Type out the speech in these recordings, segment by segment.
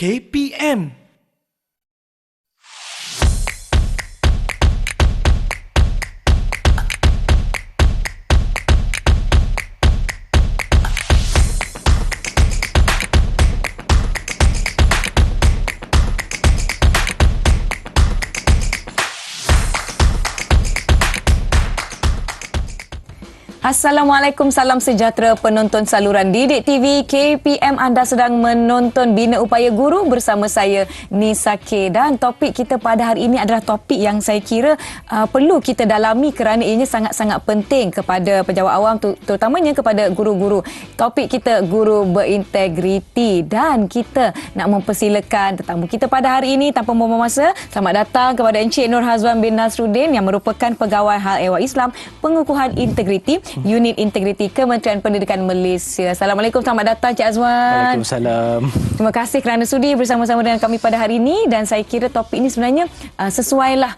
KPM. Assalamualaikum, salam sejahtera penonton saluran Didik TV KPM. Anda sedang menonton Bina Upaya Guru bersama saya Nisa K, dan topik kita pada hari ini adalah topik yang saya kira perlu kita dalami kerana ianya sangat-sangat penting kepada pejabat awam, terutamanya kepada guru-guru. Topik kita guru berintegriti, dan kita nak mempersilakan tetamu kita pada hari ini tanpa membuang masa. Selamat datang kepada Encik Nur Hazwan bin Nasruddin yang merupakan Pegawai Hal Ehwal Islam Pengukuhan Integriti Unit Integriti Kementerian Pendidikan Malaysia. Assalamualaikum, selamat datang Cik Azwan. Waalaikumsalam. Terima kasih kerana sudi bersama-sama dengan kami pada hari ini, dan saya kira topik ini sebenarnya sesuailah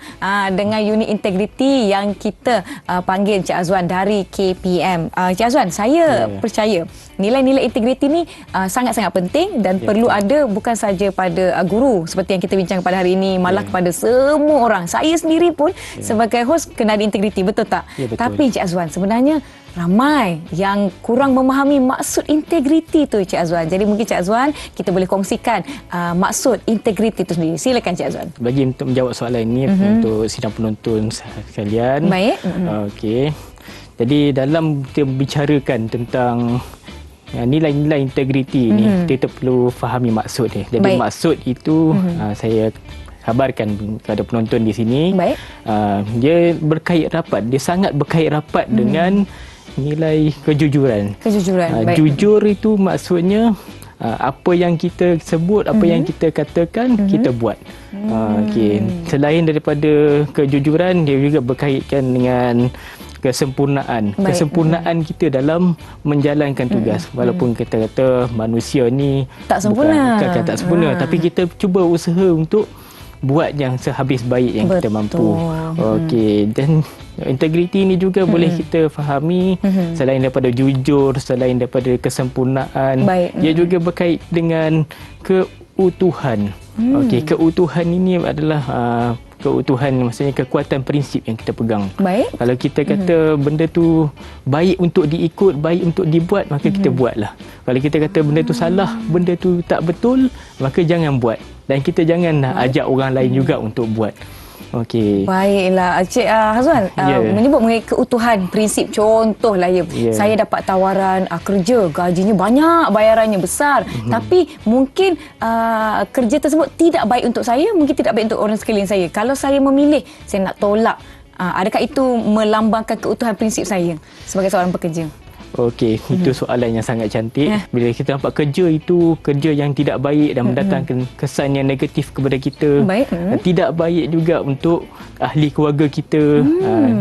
dengan unit integriti yang kita panggil Cik Azwan dari KPM. Cik Azwan, saya percaya nilai-nilai integriti ni sangat-sangat penting dan perlu ada bukan saja pada guru seperti yang kita bincang pada hari ini, malah kepada semua orang. Saya sendiri pun sebagai host kena ada integriti, betul tak? Betul. Tapi Cik Azwan, sebenarnya ramai yang kurang memahami maksud integriti tu Cik Azwan. Jadi mungkin Cik Azwan kita boleh kongsikan maksud integriti itu sendiri. Silakan Cik Azwan. Bagi untuk menjawab soalan ini untuk sidang penonton sekalian. Baik. Okey. Jadi dalam kita bicarakan tentang nilai-nilai integriti ni, kita perlu fahami maksud dia. Jadi maksud itu saya kabarkan kepada penonton di sini. Baik. Dia berkait rapat, dia sangat berkait rapat dengan nilai kejujuran. Baik. Jujur itu maksudnya apa yang kita sebut, apa yang kita katakan, kita buat. Okey. Selain daripada kejujuran, dia juga berkaitan dengan kesempurnaan. Baik. Kesempurnaan kita dalam menjalankan tugas. Walaupun kita kata manusia ni tak sempurna. bukan tak sempurna, tapi kita cuba usaha untuk buat yang sehabis baik yang kita mampu. Okey, dan integriti ini juga boleh kita fahami selain daripada jujur, selain daripada kesempurnaan, ia juga berkait dengan keutuhan. Okey, keutuhan ini adalah keutuhan, maksudnya kekuatan prinsip yang kita pegang. Baik. Kalau kita kata benda tu baik untuk diikut, baik untuk dibuat, maka kita buatlah. Kalau kita kata benda tu salah, benda tu tak betul, maka jangan buat. Dan kita jangan ajak orang lain juga untuk buat. Okey. Baiklah, Cik Hazwan, menyebut mengenai keutuhan prinsip. Contohlah saya dapat tawaran kerja, gajinya banyak, bayarannya besar, tapi mungkin kerja tersebut tidak baik untuk saya, mungkin tidak baik untuk orang sekeliling saya. Kalau saya memilih, saya nak tolak. Adakah itu melambangkan keutuhan prinsip saya sebagai seorang pekerja? Okey, itu soalan yang sangat cantik. Bila kita nampak kerja itu kerja yang tidak baik dan mendatangkan kesan yang negatif kepada kita, tidak baik juga untuk ahli keluarga kita,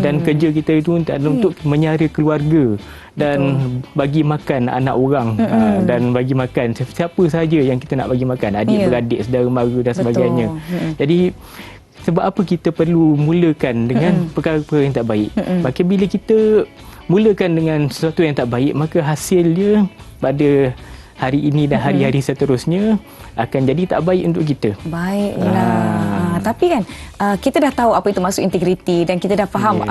dan kerja kita itu untuk menyara keluarga dan bagi makan anak orang, dan bagi makan siapa sahaja yang kita nak bagi makan, adik-beradik, saudara mara dan sebagainya. Jadi sebab apa kita perlu mulakan dengan perkara-perkara yang tak baik? Maka bila kita mulakan dengan sesuatu yang tak baik, maka hasilnya pada hari ini dan hari-hari seterusnya akan jadi tak baik untuk kita. Baiklah. Tapi kan kita dah tahu apa itu maksud integriti, dan kita dah faham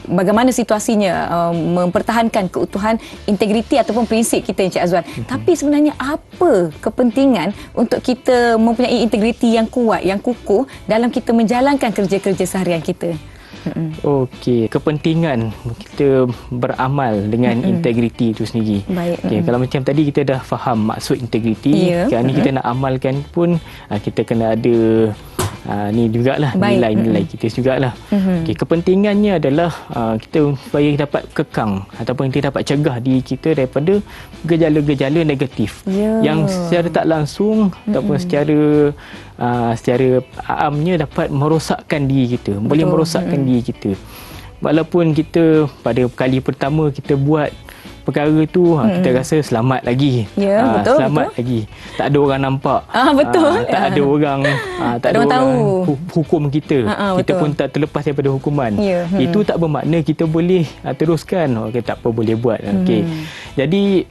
bagaimana situasinya mempertahankan keutuhan integriti ataupun prinsip kita, Encik Azwan. Tapi sebenarnya apa kepentingan untuk kita mempunyai integriti yang kuat, yang kukuh dalam kita menjalankan kerja-kerja seharian kita? Okey, kepentingan kita beramal dengan integriti itu sendiri. Baik. Okey, kalau macam tadi kita dah faham maksud integriti, sekarang ni kita nak amalkan pun kita kena ada ni jugalah nilai-nilai kita jugalah. Okey, kepentingannya adalah kita supaya dapat kekang ataupun kita dapat cegah diri kita daripada gejala-gejala negatif yang secara tak langsung ataupun secara amnya dapat merosakkan diri kita. Boleh merosakkan diri kita. Walaupun kita pada kali pertama kita buat perkara tu, kita rasa selamat lagi. Selamat lagi. Tak ada orang nampak. Tak ada orang tak ada orang tahu hukum kita. Kita pun tak terlepas daripada hukuman. Itu tak bermakna kita boleh teruskan. Okey, tak apa, boleh buat. Okey. Jadi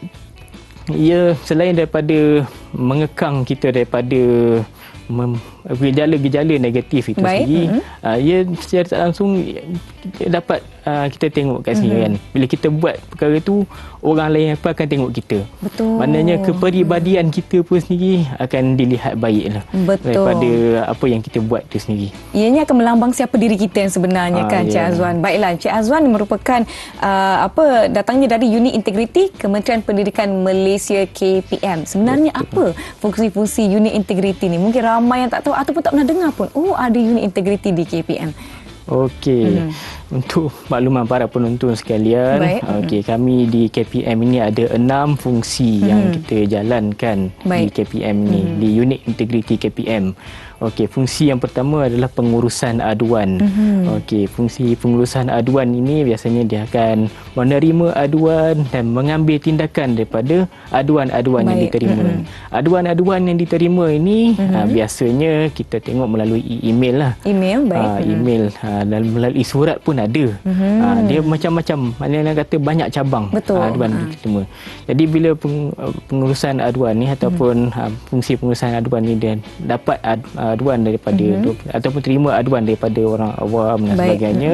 ia selain daripada mengekang kita daripada gejala-gejala negatif itu sendiri, ia secara tak langsung dapat kita tengok kat sini kan. Bila kita buat perkara tu, orang lain apa akan tengok kita. Betul. Maknanya kepribadian kita pun sendiri akan dilihat baiklah. Betul. Daripada apa yang kita buat tu sendiri. Ianya akan melambang siapa diri kita yang sebenarnya kan, Cik Azwan. Baiklah, Cik Azwan merupakan datangnya dari Unit Integriti Kementerian Pendidikan Malaysia KPM. Sebenarnya apa fungsi-fungsi Unit Integriti ni? Mungkin ramai yang tak tahu ataupun tak pernah dengar pun. Oh, ada Unit Integriti di KPM. Okey. Untuk makluman para penonton sekalian, kami di KPM ini ada 6 fungsi yang kita jalankan di KPM ni, di Unit Integriti KPM. Okey, fungsi yang pertama adalah pengurusan aduan. Okey, fungsi pengurusan aduan ini biasanya dia akan menerima aduan dan mengambil tindakan daripada aduan-aduan yang diterima. Aduan-aduan yang diterima ini biasanya kita tengok melalui email lah. Email, email dan melalui surat pun ada. Dia macam-macam, maknanya kata banyak cabang aduan diterima. Jadi bila pengurusan aduan ni ataupun fungsi pengurusan aduan ni dia dapat aduan daripada ataupun terima aduan daripada orang awam dan sebagainya,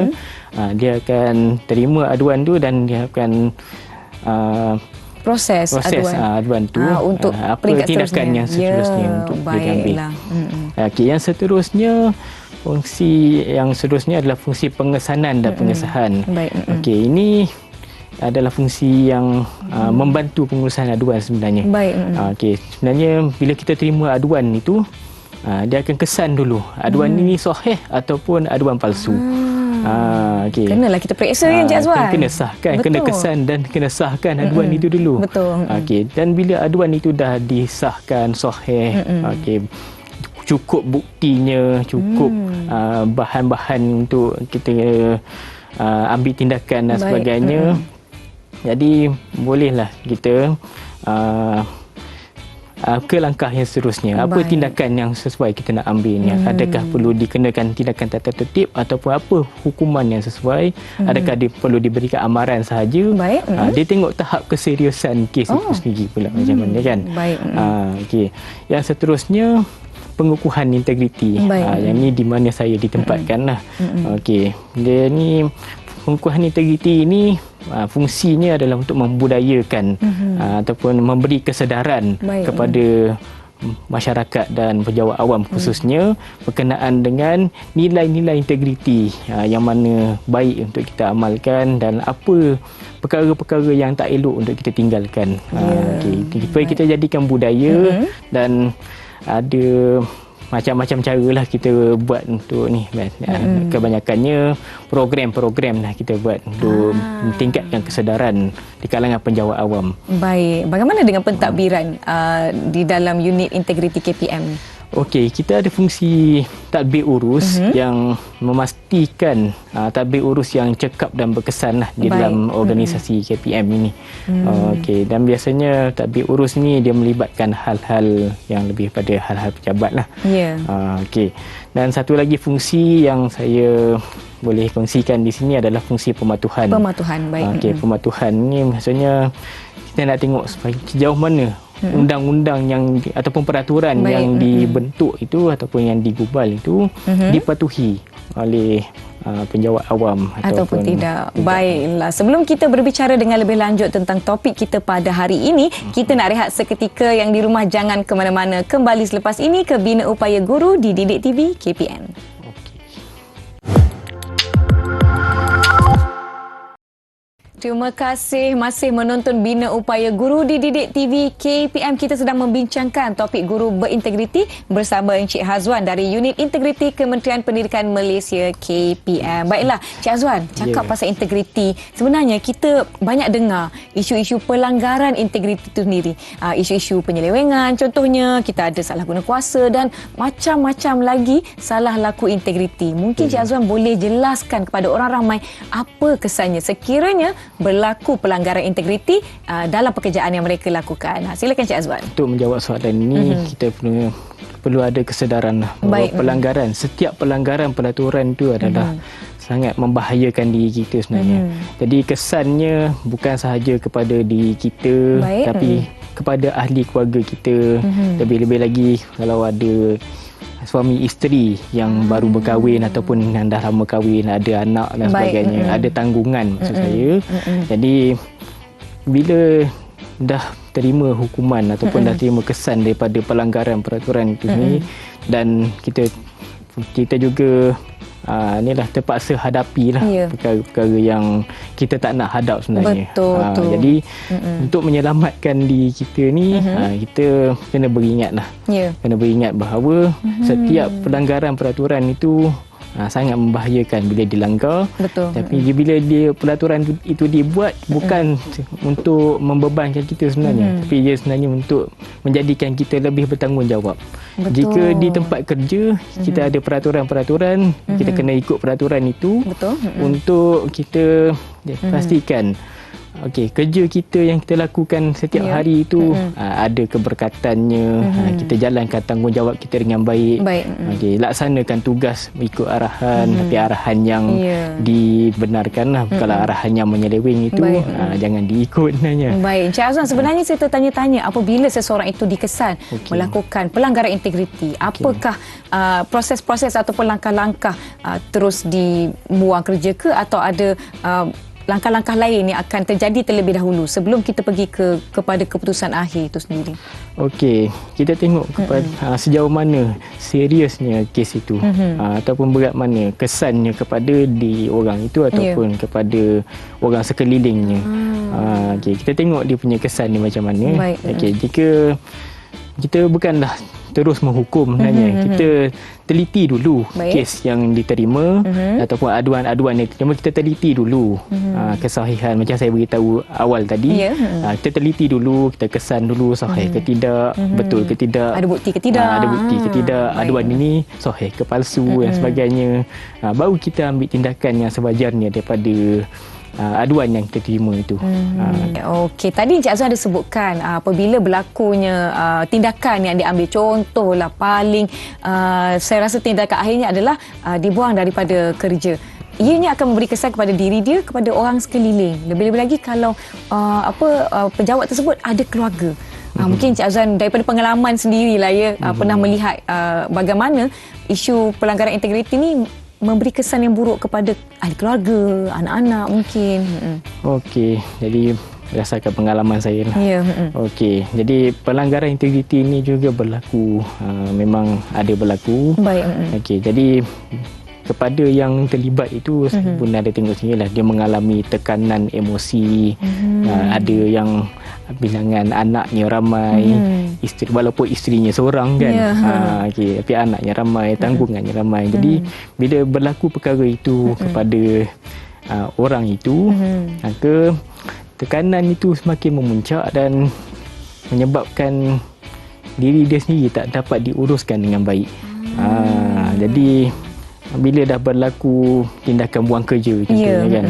dia akan terima aduan tu dan dia akan proses aduan tu untuk apa tindakan yang seterusnya untuk diambil. Okey, yang seterusnya, fungsi yang seterusnya adalah fungsi pengesanan dan pengesahan. Okey, ini adalah fungsi yang membantu pengurusan aduan sebenarnya. Okey, sebenarnya bila kita terima aduan itu, dia akan kesan dulu aduan ini sahih ataupun aduan palsu. Okay. Kenalah kita periksa kan, Cik Azwan. Kena sahkan, kena kesan dan kena sahkan aduan itu dulu. Betul. Okay. Dan bila aduan itu dah disahkan sahih, okay, cukup buktinya, cukup bahan-bahan untuk kita ambil tindakan dan sebagainya. Jadi bolehlah kita ke langkah yang seterusnya. Apa tindakan yang sesuai kita nak ambilnya? Adakah perlu dikenakan tindakan tata tertib ataupun apa hukuman yang sesuai? Adakah dia perlu diberikan amaran sahaja? Dia tengok tahap keseriusan kes itu sendiri pula macam mana kan. Okay. Yang seterusnya, pengukuhan integriti. Yang ni di mana saya ditempatkan lah. Okay. Dia ni pengukuhan integriti ini fungsinya adalah untuk membudayakan ataupun memberi kesedaran kepada masyarakat dan pejabat awam khususnya berkenaan dengan nilai-nilai integriti yang mana baik untuk kita amalkan dan apa perkara-perkara yang tak elok untuk kita tinggalkan. Supaya kita jadikan budaya dan ada macam-macam cara lah kita buat untuk ni. Kebanyakannya program-program lah kita buat untuk meningkatkan kesedaran di kalangan penjawat awam. Baik. Bagaimana dengan pentadbiran di dalam unit integriti KPM? Okey, kita ada fungsi tadbir urus yang memastikan tadbir urus yang cekap dan berkesan lah di dalam organisasi KPM ini. Okey, dan biasanya tadbir urus ni dia melibatkan hal-hal yang lebih pada hal-hal pejabat lah. Okey, dan satu lagi fungsi yang saya boleh kongsikan di sini adalah fungsi pematuhan. Pematuhan, baik. Okey, pematuhan ni maksudnya kita nak tengok sejauh mana undang-undang yang ataupun peraturan yang dibentuk itu ataupun yang digubal itu dipatuhi oleh penjawat awam ataupun tidak. Baiklah, sebelum kita berbicara dengan lebih lanjut tentang topik kita pada hari ini, kita nak rehat seketika. Yang di rumah jangan ke mana-mana. Kembali selepas ini ke Bina Upaya Guru di Didik TV KPM. Terima kasih masih menonton Bina Upaya Guru di Didik TV KPM. Kita sedang membincangkan topik guru berintegriti bersama Encik Hazwan dari Unit Integriti Kementerian Pendidikan Malaysia KPM. Baiklah, Cik Hazwan, cakap pasal integriti. Sebenarnya kita banyak dengar isu-isu pelanggaran integriti itu sendiri. Isu-isu penyelewengan contohnya, kita ada salah guna kuasa dan macam-macam lagi salah laku integriti. Mungkin Cik Hazwan boleh jelaskan kepada orang ramai apa kesannya sekiranya berlaku pelanggaran integriti dalam pekerjaan yang mereka lakukan. Silakan Cik Azwan. Untuk menjawab soalan ini, kita perlu ada kesedaran bahawa pelanggaran, setiap pelanggaran peraturan itu adalah sangat membahayakan diri kita sebenarnya. Jadi kesannya bukan sahaja kepada diri kita, tapi kepada ahli keluarga kita. Lebih-lebih lagi kalau ada suami isteri yang baru berkahwin ataupun yang dah lama kahwin, ada anak dan sebagainya, ada tanggungan maksud saya. Jadi bila dah terima hukuman ataupun dah terima kesan daripada pelanggaran peraturan itu sendiri, dan kita juga inilah terpaksa hadapilah perkara-perkara yang kita tak nak hadap sebenarnya. Betul. Jadi untuk menyelamatkan diri kita ni, kita kena beringatlah. Kena beringat bahawa setiap pelanggaran peraturan itu sangat membahayakan bila dilanggar. Betul. Tapi bila peraturan itu dibuat bukan untuk membebankan kita sebenarnya, tapi dia sebenarnya untuk menjadikan kita lebih bertanggungjawab. Betul. Jika di tempat kerja kita ada peraturan-peraturan, kita kena ikut peraturan itu. Betul. Untuk kita pastikan kerja kita yang kita lakukan setiap hari itu ada keberkatannya, kita jalankan tanggungjawab kita dengan baik. Laksanakan tugas ikut arahan, tapi arahan yang dibenarkan lah. Kalau arahan yang menyeleweng itu jangan diikut sebenarnya. Baik, Encik Azwan, sebenarnya saya tertanya-tanya, apabila seseorang itu dikesan melakukan pelanggaran integriti, apakah proses-proses ataupun langkah-langkah terus dibuang kerja ke, atau ada langkah-langkah lain yang akan terjadi terlebih dahulu sebelum kita pergi kepada keputusan akhir itu sendiri? Okey, kita tengok kepada sejauh mana seriusnya kes itu, ataupun berat mana kesannya kepada diri orang itu ataupun kepada orang sekelilingnya. Kita tengok dia punya kesan ni macam mana. Jika kita bukanlah terus menghukum sebenarnya, kita teliti dulu kes yang diterima ataupun aduan-aduan yang diterima, kita teliti dulu kesahihan. Macam saya beritahu awal tadi, kita teliti dulu, kita kesan dulu sahih ke tidak, betul ke tidak, ada bukti ke tidak, aduan ini sahih ke palsu dan sebagainya. Baru kita ambil tindakan yang sewajarnya daripada aduan yang kita terima itu. Okey, tadi Encik Azwan ada sebutkan apabila berlakunya tindakan yang diambil, contohlah paling saya rasa tindakan akhirnya adalah dibuang daripada kerja. Ianya akan memberi kesan kepada diri dia, kepada orang sekeliling. Lebih-lebih lagi kalau pejabat tersebut ada keluarga. Mungkin Encik Azwan daripada pengalaman sendirilah pernah melihat bagaimana isu pelanggaran integriti ni memberi kesan yang buruk kepada ahli keluarga, anak-anak mungkin. Okey, jadi berdasarkan pengalaman saya lah. Okey, jadi pelanggaran integriti ini juga berlaku, memang ada berlaku. Okey, jadi kepada yang terlibat itu pun ada tengok sini lah, dia mengalami tekanan emosi, ada yang bilangan anaknya ramai, isteri, walaupun isterinya seorang kan, tapi anaknya ramai, tanggungannya ramai. Jadi bila berlaku perkara itu kepada orang itu, maka tekanan itu semakin memuncak dan menyebabkan diri dia sendiri tak dapat diuruskan dengan baik. Jadi bila dah berlaku tindakan buang kerja contohnya kan,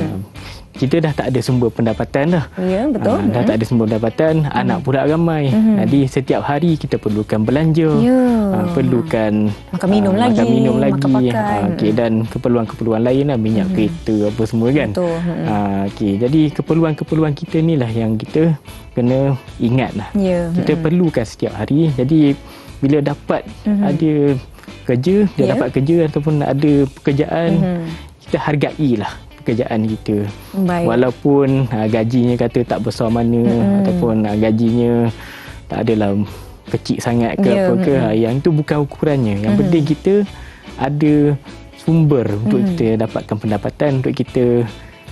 kita dah tak ada sumber pendapatan dah. Betul. Dah tak ada sumber pendapatan, anak pula ramai. Jadi setiap hari kita perlukan belanja, perlukan makan minum lagi, makan pakai. Dan keperluan-keperluan lain lah, minyak kereta apa semua kan. Jadi keperluan-keperluan kita ni lah yang kita kena ingat lah. Kita perlukan setiap hari. Jadi bila dapat ada kerja, dia dapat kerja ataupun ada pekerjaan, kita hargailah pekerjaan kita. Walaupun gajinya kata tak besar mana, ataupun gajinya tak adalah kecil sangat ke apa ke, yang itu bukan ukurannya. Yang penting kita ada sumber untuk kita dapatkan pendapatan, untuk kita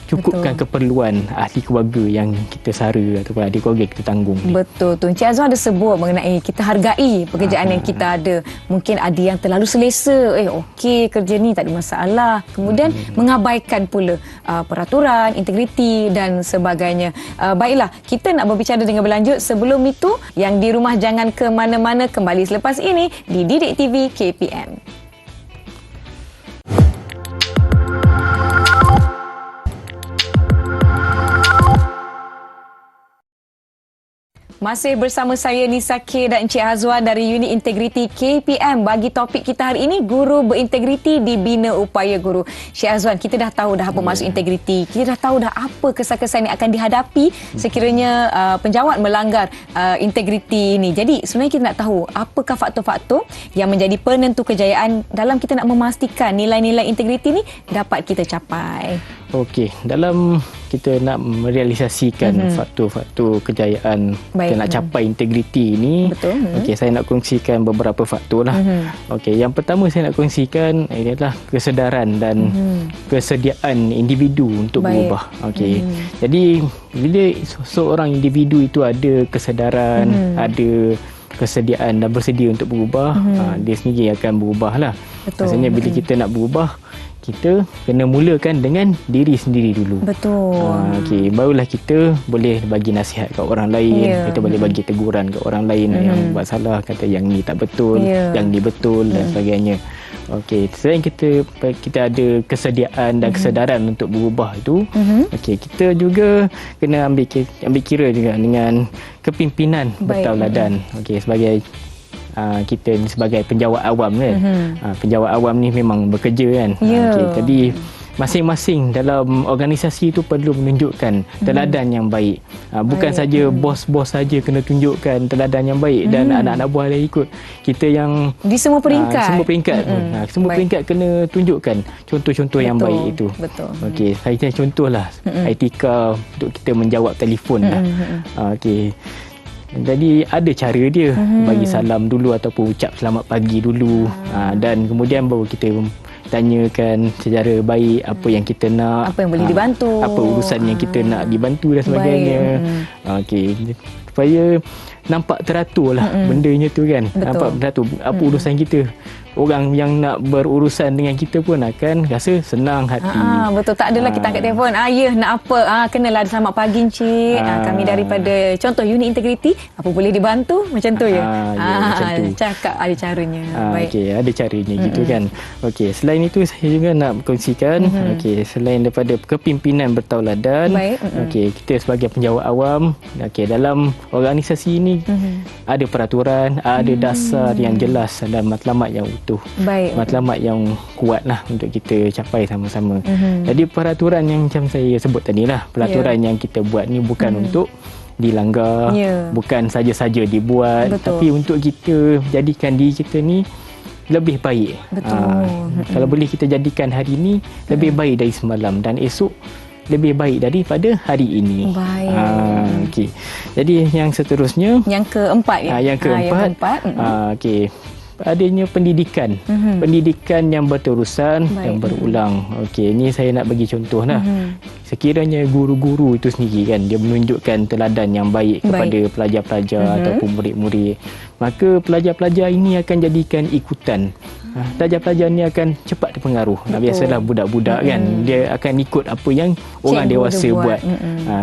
cukupkan keperluan ahli keluarga yang kita sara ataupun ahli keluarga yang kita tanggung. Betul tu. Encik Azwan ada sebut mengenai kita hargai pekerjaan yang kita ada. Mungkin ada yang terlalu selesa. Okey, kerja ni tak ada masalah. Kemudian mengabaikan pula peraturan, integriti dan sebagainya. Baiklah, kita nak berbicara dengan berlanjut. Sebelum itu, yang di rumah jangan ke mana-mana, kembali selepas ini di Didik TV KPM. Masih bersama saya Nisa K dan Encik Azwan dari Unit Integriti KPM. Bagi topik kita hari ini, guru berintegriti di Bina Upaya Guru. Encik Azwan, kita dah tahu dah apa maksud integriti. Kita dah tahu dah apa kesan-kesan yang akan dihadapi sekiranya penjawat melanggar integriti ini. Jadi sebenarnya kita nak tahu apakah faktor-faktor yang menjadi penentu kejayaan dalam kita nak memastikan nilai-nilai integriti ini dapat kita capai. Okey, dalam kita nak merealisasikan faktor-faktor kejayaan kita nak capai integriti ini. Betul. Okey, saya nak kongsikan beberapa faktor lah. Okey, yang pertama saya nak kongsikan adalah kesedaran dan kesediaan individu untuk berubah. Okey. Jadi bila seorang individu itu ada kesedaran, ada kesediaan dan bersedia untuk berubah, dia sendiri akan berubah lah. Maksudnya bila kita nak berubah, kita kena mulakan dengan diri sendiri dulu. Betul. Okey, barulah kita boleh bagi nasihat kat orang lain. Kita boleh bagi teguran kat orang lain yang buat salah, kata yang ni tak betul, yang ni betul dan sebagainya. Okey, selain kita ada kesediaan dan kesedaran untuk berubah itu, okey, kita juga kena ambil kira juga dengan kepimpinan bertauladan. Okey, sebagai kita ni sebagai penjawat awam kan. Penjawat awam ni memang bekerja kan. Okay, jadi masing-masing dalam organisasi itu perlu menunjukkan teladan yang baik. Bukan saja bos-bos saja kena tunjukkan teladan yang baik dan anak-anak buah dia ikut. Kita yang di semua peringkat. Semua peringkat kena tunjukkan contoh-contoh yang baik itu. Betul. Okey, saya contohlah etika untuk kita menjawab telefon lah. Okey. Jadi ada cara dia, bagi salam dulu ataupun ucap selamat pagi dulu, dan kemudian baru kita tanyakan secara baik apa yang kita nak, apa yang boleh dibantu, apa urusan yang kita nak dibantu dan sebagainya. Okey, supaya nampak teratur lah bendanya tu kan. Nampak teratur apa urusan kita. Orang yang nak berurusan dengan kita pun akan rasa senang hati. Betul, tak adalah kita angkat telefon, ya nak apa, kenalah selamat pagi Encik, kami daripada contoh Unit Integriti, apa boleh dibantu, macam tu ya. Macam tu. Cakap ada caranya. Baik. Okey, ada caranya gitu kan. Okey, selain itu saya juga nak kongsikan, okey, selain daripada kepimpinan bertauladan, okey, kita sebagai penjawat awam, okey, dalam organisasi ini ada peraturan, ada dasar yang jelas dan matlamat yang utuh. Matlamat yang kuat lah untuk kita capai sama-sama. Jadi peraturan yang macam saya sebut tadi lah, peraturan yang kita buat ni bukan untuk dilanggar, bukan saja-saja dibuat, tapi untuk kita jadikan diri kita ni lebih baik. Kalau boleh kita jadikan hari ni lebih baik dari semalam dan esok lebih baik daripada hari ini. Baik. Okey. Jadi yang seterusnya, yang keempat ya. Yang keempat. Okey. Adanya pendidikan. Pendidikan yang berterusan, yang berulang. Okey, ini saya nak bagi contoh lah. Sekiranya guru-guru itu sendiri kan, dia menunjukkan teladan yang baik kepada pelajar-pelajar ataupun murid-murid, maka pelajar-pelajar ini akan jadikan ikutan. Pelajar-pelajar ni akan cepat terpengaruh. Biasalah budak-budak kan, dia akan ikut apa yang orang dewasa buat.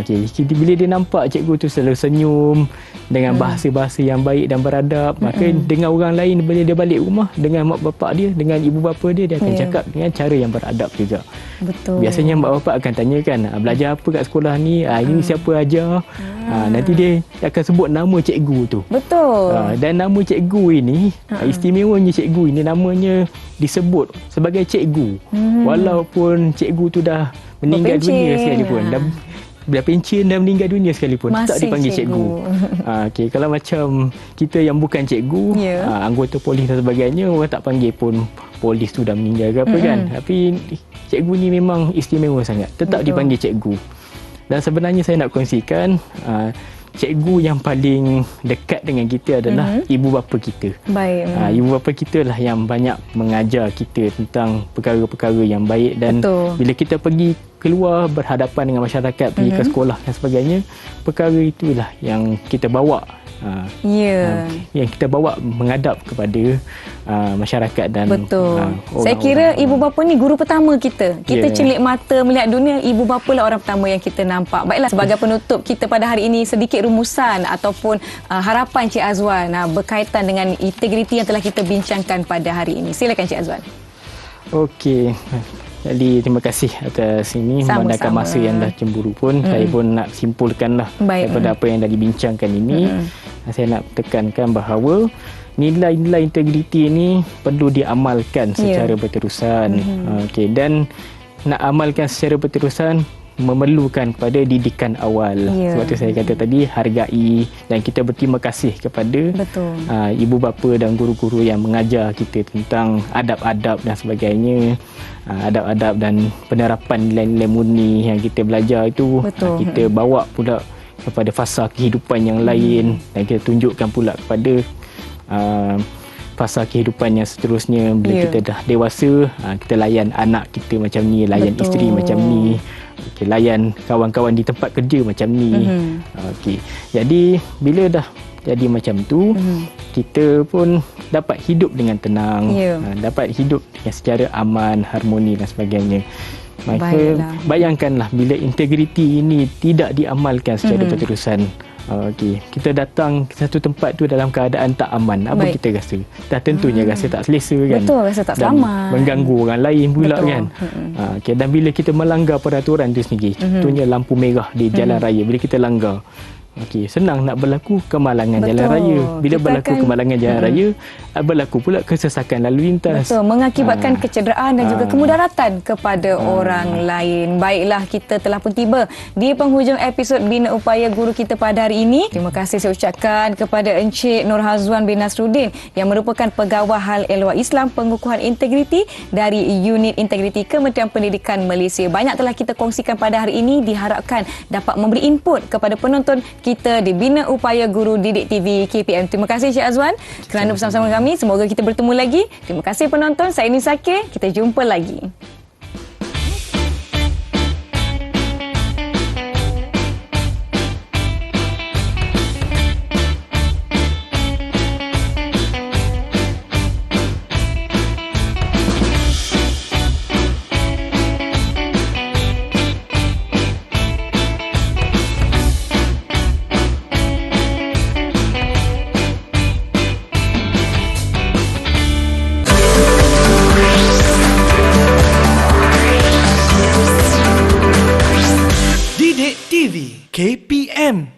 Okay. Bila dia nampak cikgu tu selalu senyum dengan bahasa-bahasa yang baik dan beradab, maka dengan orang lain bila dia balik rumah, dengan mak bapak dia, dengan ibu bapa dia, dia akan cakap dengan cara yang beradab juga. Betul. Biasanya mak bapak akan tanyakan, belajar apa kat sekolah ni, ini siapa ajar. Nanti dia akan sebut nama cikgu tu. Betul. Dan nama cikgu ini, istimewanya cikgu ini namanya disebut sebagai cikgu. Walaupun cikgu tu dah meninggal dunia sekalipun, dah pencen dan meninggal dunia sekalipun, tak dipanggil cikgu. Okay, kalau macam kita yang bukan cikgu, anggota polis dan sebagainya, orang tak panggil pun polis tu dah meninggal ke apa kan. Tapi cikgu ni memang istimewa sangat, tetap dipanggil cikgu. Dan sebenarnya saya nak kongsikan, cikgu yang paling dekat dengan kita adalah ibu bapa kita. Baik. Ibu bapa kita lah yang banyak mengajar kita tentang perkara-perkara yang baik, dan bila kita pergi keluar berhadapan dengan masyarakat, pergi ke sekolah dan sebagainya, perkara itulah yang kita bawa. Yang kita bawa menghadap kepada masyarakat dan Saya kira ibu bapa ni guru pertama kita. Kita celik mata melihat dunia, ibu bapa lah orang pertama yang kita nampak. Baiklah, sebagai penutup kita pada hari ini, sedikit rumusan ataupun harapan Cik Azwan berkaitan dengan integriti yang telah kita bincangkan pada hari ini. Silakan Cik Azwan. Okey. Jadi terima kasih atas ini memandangkan masa yang dah cemburu pun. Saya pun nak simpulkanlah daripada apa yang dah dibincangkan ini. Saya nak tekankan bahawa nilai-nilai integriti ini perlu diamalkan secara berterusan. Okey, dan nak amalkan secara berterusan memerlukan kepada didikan awal. Sebab tu saya kata tadi, hargai dan kita berterima kasih kepada ibu bapa dan guru-guru yang mengajar kita tentang adab-adab dan sebagainya. Adab-adab dan penerapan nilai-nilai murni yang kita belajar itu kita bawa pula kepada fasa kehidupan yang lain, dan kita tunjukkan pula kepada fasa kehidupan yang seterusnya. Bila kita dah dewasa, kita layan anak kita macam ni, layan isteri macam ni, layan kawan-kawan di tempat kerja macam ni. Jadi bila dah jadi macam tu, kita pun dapat hidup dengan tenang, dapat hidup dengan secara aman, harmoni dan sebagainya. Maka bayangkanlah bila integriti ini tidak diamalkan secara berterusan. Kita datang ke satu tempat tu dalam keadaan tak aman, apa kita rasa? Dah tentunya rasa tak selesa kan? Betul, rasa tak selamat. Mengganggu orang lain pula kan? Dan bila kita melanggar peraturan tu sendiri, contohnya lampu merah di jalan raya, bila kita langgar, senang nak berlaku kemalangan jalan raya. Bila kita berlaku kemalangan jalan raya, berlaku pula kesesakan lalu lintas. Mengakibatkan kecederaan dan juga kemudaratan kepada orang lain. Baiklah, kita telah pun tiba di penghujung episod Bina Upaya Guru kita pada hari ini. Terima kasih saya ucapkan kepada Encik Nur Hazwan bin Nasruddin yang merupakan Pegawai Hal Ehwal Islam Pengukuhan Integriti dari Unit Integriti Kementerian Pendidikan Malaysia. Banyak telah kita kongsikan pada hari ini, diharapkan dapat memberi input kepada penonton kita di Bina Upaya Guru Didik TV KPM. Terima kasih Encik Azwan kerana bersama-sama kami. Semoga kita bertemu lagi. Terima kasih penonton. Saya Nisa K. Kita jumpa lagi. Didik TV KPM